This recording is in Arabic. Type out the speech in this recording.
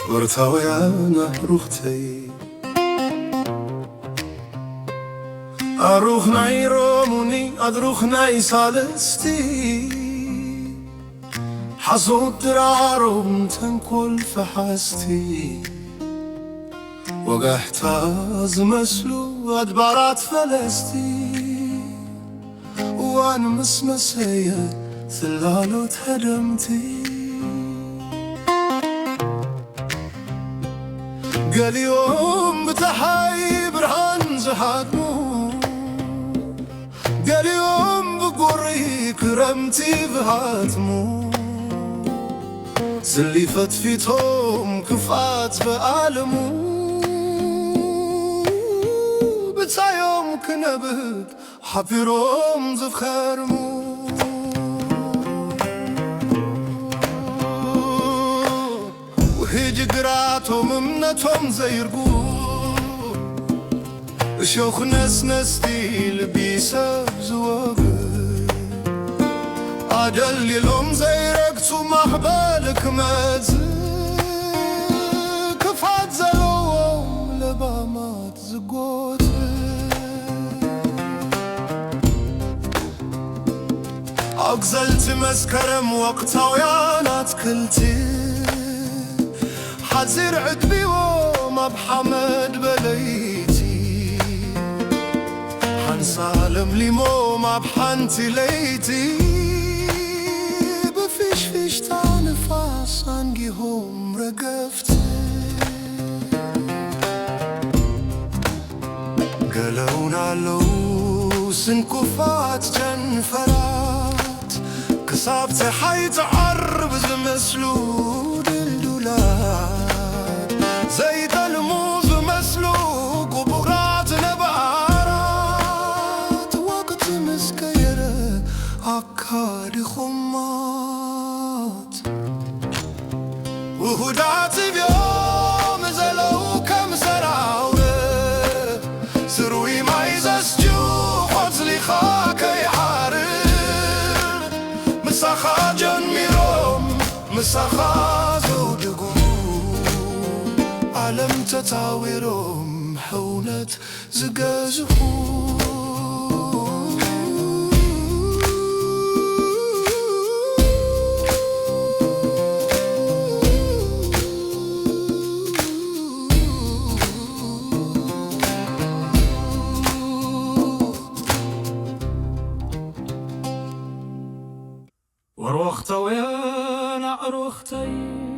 ورتاويانا روختي أروح ناي روموني أدروح ناي سالستي حصوت درارهم تنكل فحستي وقحتاز مسلو أدبارات فلستي وأنا مسمسية ثلالو تهدمتي قال يوم بتحاي برهان زحاتمو قال يوم بقري كرمتي بهاتمو سلفت فيتهم كفات بألمو بتا يوم كنبت حبيروم زفخرمو وهيج قراتهم امنتهم زيرقو شوخ نسنستي لبيسة زواقر عجل لهم زيرقتو محبالك مازل كفات زلوهم لبامات زقوت أقزلت مسكرم وقتا ويانات كلتي حزير عدبي وما بحمد بليتي حنسالم ليمو ما بحنتي ليتي بفيش فيش تانفاس انجيهم رقفتي قالونا لو سنكوفات جنفرات كسابت حي تعرب زمسلود الدولار زي الموز مسلوق وبغرات نبارات وقت مسكيرة عكاري خمات وهدات بيوم زلو كم سراوة سروي ما يزسجو حزلي خاكي حارر مساخا جن ميروم مساخا زودقو عالم تتاويروم حولت زقازخو وروختي ويانا روختي